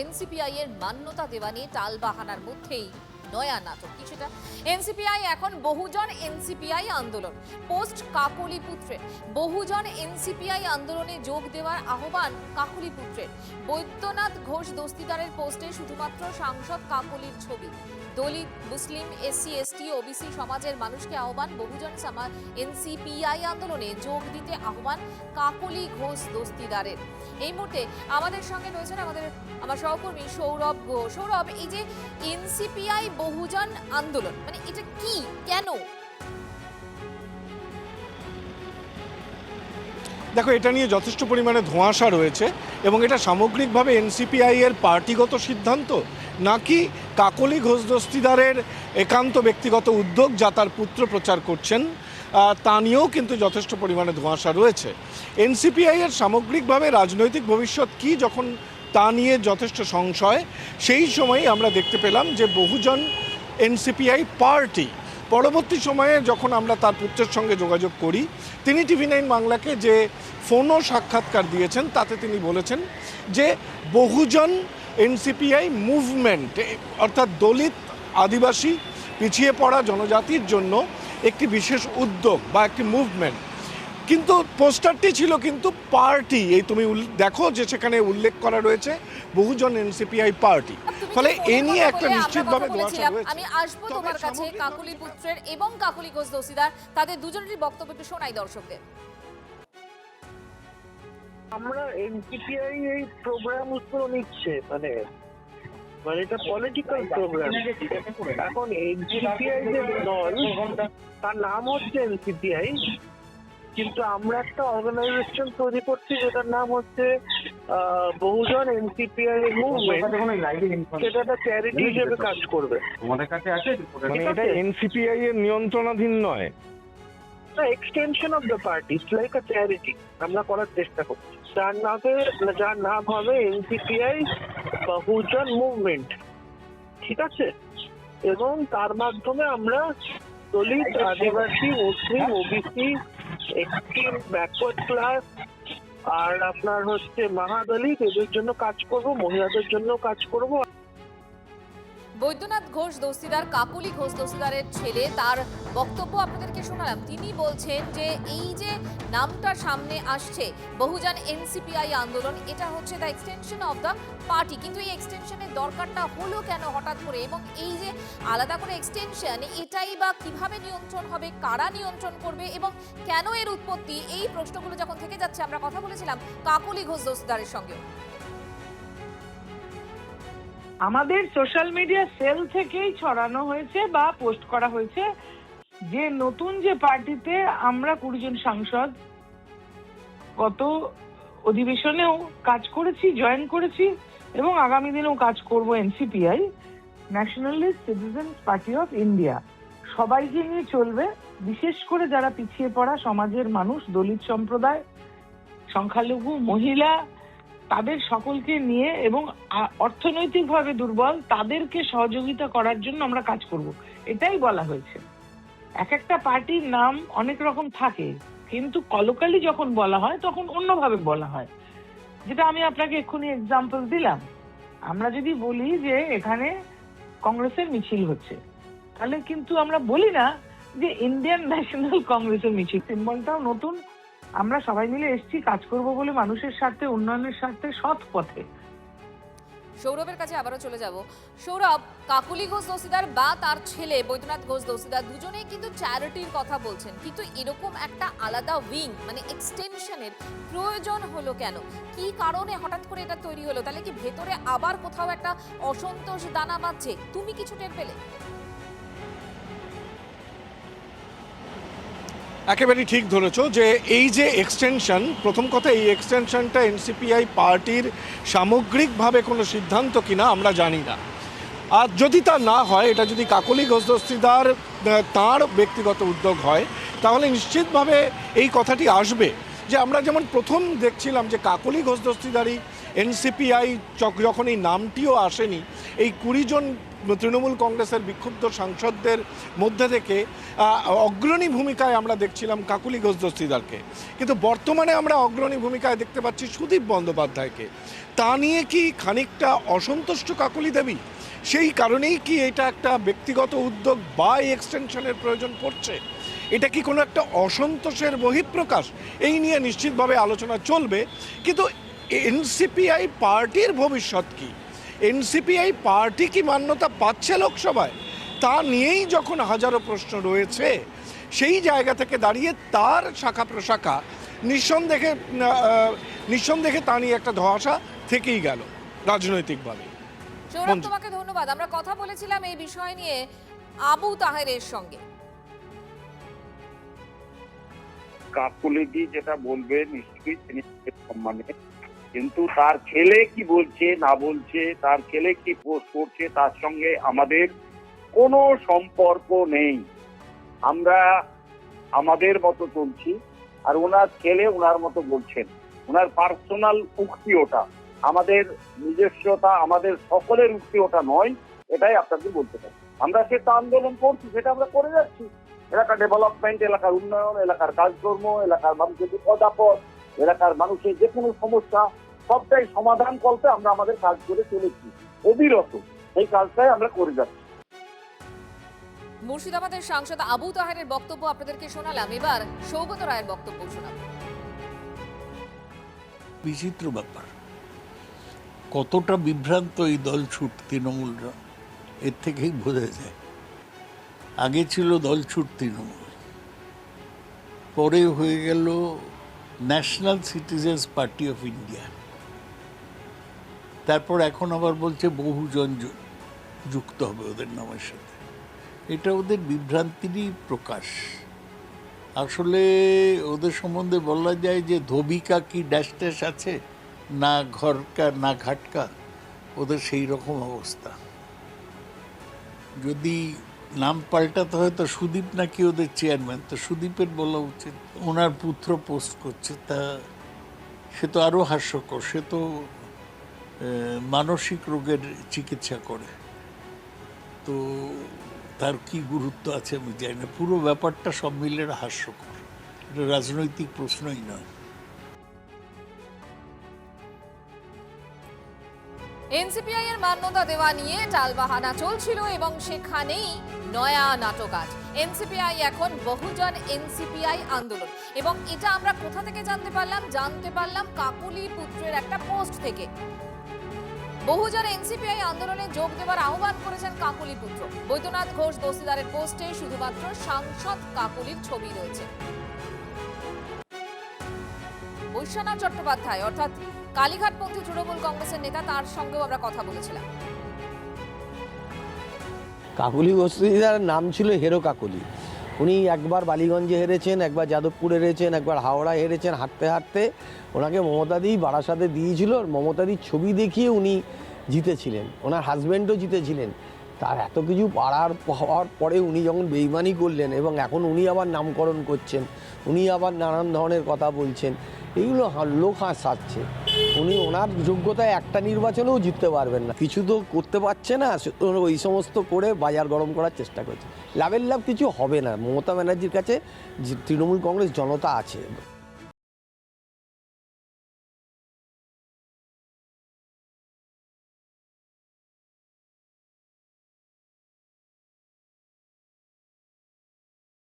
এনসিপিআই এর মান্যতা দেওয়া নিয়ে টালবাহানার মধ্যেই নয়া নাটক কিছুটা। এনসিপিআই এখন বহুজন এনসিপিআই আন্দোলন। পোস্ট কাকলিপুত্রের বহুজন এনসিপিআই আন্দোলনে যোগ দেওয়ার আহ্বান কাকলিপুত্রের। বৈদ্যনাথ ঘোষ দস্তিদারের পোস্টে শুধুমাত্র সাংসদ কাকলির ছবি। দলিত, মুসলিম, এসসি, এসটি, ওবিসি সমাজের মানুষকে আহ্বান বহুজন এনসিপিআই আন্দোলনে যোগ দিতে আহ্বান কাকলি ঘোষ দস্তিদারের। এই মুহূর্তে আমাদের সঙ্গে রয়েছেন আমার সহকর্মী সৌরভ ঘোষ। সৌরভ, এই যে এনসিপিআই বহুজন আন্দোলন মানে এটা কি, কেন? দেখো, এটা নিয়ে যথেষ্ট পরিমাণে ধোঁয়াশা রয়েছে এবং এটা সামগ্রিকভাবে এনসিপিআই এর পার্টিগত সিদ্ধান্ত নাকি কাকলি ঘোষ দস্তিদারের একান্ত ব্যক্তিগত উদ্যোগ যা তার পুত্র প্রচার করছেন তা নিয়েও কিন্তু যথেষ্ট পরিমাণে ধোঁয়াশা রয়েছে। এনসিপিআই এর সামগ্রিকভাবে রাজনৈতিক ভবিষ্যৎ কী যখন তা নিয়ে যথেষ্ট সংশয়, সেই সময়ই আমরা দেখতে পেলাম যে বহুজন এনসিপিআই পার্টি পরবর্তী সময়ে যখন আমরা তার পুত্রের সঙ্গে যোগাযোগ করি, তিনি TV9 বাংলাকে যে ফোনও সাক্ষাৎকার দিয়েছেন তাতে তিনি বলেছেন যে বহুজন এনসিপিআই মুভমেন্ট অর্থাৎ দলিত, আদিবাসী, পিছিয়ে পড়া জনজাতির জন্য একটি বিশেষ উদ্যোগ বা একটি মুভমেন্ট। কিন্তু পোস্টারটি ছিল কিন্তু পার্টি, এই তুমি দেখো যে সেখানে উল্লেখ করা রয়েছে বহুজন এনসিপিআই পার্টি। ফলে এ নিয়ে একটা নিশ্চিতভাবে ধোঁয়াশা রয়েছে। আমি আসবো তোমার কাছে কাকলি পুত্রের এবং কাকলি ঘোষ দস্তিদার, তাদের দুজনেরই বক্তব্য একটু শোনাই দর্শকদের। আমরা এনসিপিআই এই প্রোগ্রাম গুলো নিচ্ছে মানে এটা পলিটিক্যাল প্রোগ্রাম। এখন এনসিপিআই যে দল তার নাম হচ্ছে এনসিপিআই, কিন্তু আমরা একটা অর্গানাইজেশন তৈরি করছি যেটার নাম হচ্ছে বহুজন এনসিপিআই মুভমেন্ট। সেটা একটা চ্যারিটি হিসেবে কাজ করবে। তোমাদের কাছে আছে মানে এটা এনসিপিআই এর নিয়ন্ত্রণাধীন নয়, extension of the party, like a charity আমরা করার চেষ্টা করছি। যার নাম হবে এনসিপিআই বহুজন মুভমেন্ট, ঠিক আছে? এবং তার মাধ্যমে আমরা দলিত, আদিবাসী, মুসলিম, ওবিসি, এক্সট্রিম ব্যাকওয়ার্ড ক্লাস আর আপনার হচ্ছে মহাদলিত এদের জন্য কাজ করব, মহিলাদের জন্য কাজ করব। বৈদ্যনাথ ঘোষ দস্তিদার কাকলি ঘোষ দস্তিদারের ছেলে, তার বক্তব্য আপনাদেরকে শোনালাম। তিনি বলছেন যে এই যে নামটা সামনে আসছে বহুজন এনসিপিআই আন্দোলন, এটা হচ্ছে the extension of the party. কিন্তু এই এক্সটেনশনের দরকারটা হলো কেন হঠাৎ করে, এবং এই যে আলাদা করে এক্সটেনশন, এটাই বা কিভাবে নিয়ন্ত্রণ হবে, কারা নিয়ন্ত্রণ করবে এবং কেন এর উৎপত্তি, এই প্রশ্নগুলো যখন থেকে যাচ্ছে আমরা কথা বলেছিলাম কাকলি ঘোষ দস্তিদারের সঙ্গে। আমাদের সোশ্যাল মিডিয়া সেল থেকেই ছড়ানো হয়েছে বা পোস্ট করা হয়েছে যে নতুন যে পার্টিতে আমরা 20 জন সাংসদ গত অধিবেশনেও কাজ করেছি, জয়েন করেছি এবং আগামী দিনেও কাজ করব। NCPI, nationalist citizens party of India, সবাইকে নিয়ে চলবে। বিশেষ করে যারা পিছিয়ে পড়া সমাজের মানুষ, দলিত সম্প্রদায়, সংখ্যালঘু, মহিলা, তাদের সকলকে নিয়ে এবং অর্থনৈতিকভাবে দুর্বল তাদেরকে সহযোগিতা করার জন্য আমরা কাজ করব, এটাই বলা হয়েছে। এক একটা পার্টির নাম অনেক রকম থাকে, কিন্তু কলকালি যখন বলা হয় তখন অন্যভাবে বলা হয়। যেটা আমি আপনাকে এক্ষুনি এক্সাম্পল দিলাম। আমরা যদি বলি যে এখানে কংগ্রেসের মিছিল হচ্ছে, তাহলে কিন্তু আমরা বলি না যে ইন্ডিয়ান ন্যাশনাল কংগ্রেসের মিছিল। সিম্বলটাও নতুন। আমরা সবাই মিলে এসেছি কাজ করব বলে, মানুষের স্বার্থে, উন্নয়নের স্বার্থে, সৎ পথে। সৌরভের কাছে আবারও চলে যাব। সৌরভ, কাকলি ঘোষ দস্তিদার বা তার ছেলে বৈদ্যনাথ ঘোষ দস্তিদার দুজনেই কিন্তু চ্যারিটির কথা বলছেন, কিন্তু এরকম একটা আলাদা উইং মানে এক্সটেনশনের প্রয়োজন হলো কেন? কি কারণে হঠাৎ করে এটা তৈরি হলো? তাহলে কি ভেতরে আবার কোথাও একটা অসন্তোষ দানা বাঁধছে? তুমি কিছু টের পেলে? একেবারেই ঠিক ধরেছ যে এই যে এক্সটেনশন, প্রথম কথা এই এক্সটেনশনটা এনসিপিআই পার্টির সামগ্রিকভাবে কোনো সিদ্ধান্ত কিনা আমরা জানি না। আর যদি তা না হয়, এটা যদি কাকলি ঘোষ দস্তিদার তাঁর ব্যক্তিগত উদ্যোগ হয়, তাহলে নিশ্চিতভাবে এই কথাটি আসবে যে আমরা যেমন প্রথম দেখছিলাম যে কাকলি ঘোষ দস্তিদারই এনসিপিআই যখন এই নামটিও আসেনি, এই 20 জন তৃণমূল কংগ্রেসের বিক্ষুব্ধ সাংসদদের মধ্যে থেকে অগ্রণী ভূমিকায় আমরা দেখছিলাম কাকলি ঘোষ দস্তিদারকে, কিন্তু বর্তমানে আমরা অগ্রণী ভূমিকায় দেখতে পাচ্ছি সুদীপ বন্দ্যোপাধ্যায়কে। তা নিয়ে কি খানিকটা অসন্তুষ্ট কাকলি দেবী? সেই কারণেই কি এটা একটা ব্যক্তিগত উদ্যোগ বা এক্সটেনশনের প্রয়োজন পড়ছে? এটা কি কোনো একটা অসন্তোষের বহিঃপ্রকাশ? এই নিয়ে নিশ্চিতভাবে আলোচনা চলবে, কিন্তু এনসিপিআই পার্টির ভবিষ্যৎ কি? এনসিপিআই পার্টি কি মান্যতা পাচ্ছে লোকসভায়? তা নিয়েই যখন হাজারো প্রশ্ন রয়েছে, সেই জায়গা থেকে দাঁড়িয়ে তার শাখা প্রশাখা নিঃসন্দেহে তা নিয়ে একটা ধোঁয়াশা থেকেই গেল রাজনৈতিকভাবে। সৌরভ, তোমাকে ধন্যবাদ। আমরা কথা বলেছিলাম এই বিষয় নিয়ে আবু তাহেরের সঙ্গে। কাকুলিদি যেটা বলবে নিশ্চয়ই তিনি সম্মানে, কিন্তু তার ছেলে কি বলছে না বলছে, তার ছেলে কি পোস্ট করছে, তার সঙ্গে আমাদের কোনো সম্পর্ক নেই। আমরা আমাদের মতো চলছি, আর ওনার ছেলে ওনার মতো বলছেন। ওনার পার্সোনাল উক্তি ওটা, আমাদের নিজস্বতা, আমাদের সকলের উক্তি ওটা নয়। এটাই আপনাদের বলতে পারি। আমরা সেটা আন্দোলন করছি, সেটা আমরা করে যাচ্ছি। এলাকার ডেভেলপমেন্ট, এলাকার উন্নয়ন, এলাকার কাজকর্ম, এলাকার মানুষের বিপদ আপদ, এলাকার মানুষের যে কোনো সমস্যা সবটাই সমাধান করতে আমরা আমাদের কাজ করে চলেছি অবিরত। এই কাজটাই আমরা করে যাচ্ছি। মুর্শিদাবাদের সাংসদ আবু তাহেরের বক্তব্য আপনাদেরকে শোনালাম, এবার সৌগত রায়ের বক্তব্য শোনাব। বিচিত্র ব্যাপার, কতটা বিভ্রান্ত এই দল ছুট তৃণমূলরা, এর থেকেই বোঝা যায়। আগে ছিল দল ছুট তৃণমূল, পরে হয়ে গেল national citizens party of India, তারপর এখন আবার বলছে বহুজন যুক্ত হবে ওদের নামের সাথে। এটা ওদের বিভ্রান্তিরই প্রকাশ। আসলে ওদের সম্বন্ধে বলা যায় যে ধোবিকা কি ড্যাশ ড্যাশ আছে, না ঘরকা না ঘাটকা, ওদের সেই রকম অবস্থা। যদি নাম পাল্টাতে হয় তো সুদীপ নাকি ওদের চেয়ারম্যান, তো সুদীপের বলা উচিত। ওনার পুত্র পোস্ট করছে, তা সে তো আরও হাস্যকর। সে তো মানসিক রোগের চিকিৎসা করে, তো তার কি গুরুত্ব আছে আমি জানি না। পুরো ব্যাপারটা সব মিলে হাস্যকর, এটা রাজনৈতিক প্রশ্নই নয়। এনসিপিআই এর মান্যতা দেওয়া নিয়ে টালবাহানা চলছিল এবং সেখানেই নয়া নাটক আজ। এনসিপিআই এখন বহুজন এনসিপিআই আন্দোলন, এবং এটা আমরা কোথা থেকে জানতে পারলাম কাকুলি পুত্রের একটা পোস্ট থেকে। বহুজন এনসিপিআই আন্দোলনে যোগ দেওয়ার আহ্বান করেছেন কাকুলি পুত্র। বৈদ্যনাথ ঘোষ দস্তিদারের পোস্টে শুধুমাত্র সাংসদ কাকুলির ছবি রয়েছে। বৈশ্বনাথ চট্টোপাধ্যায় অর্থাৎ কালীঘাটপন্থী তৃণমূল কংগ্রেসের নেতা, তার সঙ্গেও আমরা কথা বলেছিলাম। কাকুলি দস্তিদার নাম ছিল হেরো কাকুলি। উনি একবার বালিগঞ্জে হেরেছেন, একবার যাদবপুরে হেরেছেন, একবার হাওড়া হেরেছেন। হাঁটতে হাঁটতে ওনাকে মমতাদি বারাসাতে দিয়েছিল, মমতাদির ছবি দেখিয়ে উনি জিতেছিলেন। ওনার হাজব্যান্ডও জিতেছিলেন। তার এত কিছু পাওয়ার পরে উনি যখন বেইমানি করলেন, এবং এখন উনি আবার নামকরণ করছেন, উনি আবার নানান ধরনের কথা বলছেন, এইগুলো লোক হাসাচ্ছে। উনি ওনার যোগ্যতায় একটা নির্বাচনেও জিততে পারবেন না, কিছু তো করতে পারছে না। ওই সমস্ত করে বাজার গরম করার চেষ্টা করছে। লাভের লাভ কিছু হবে না। মমতা ব্যানার্জির কাছে তৃণমূল কংগ্রেস জনতা আছে।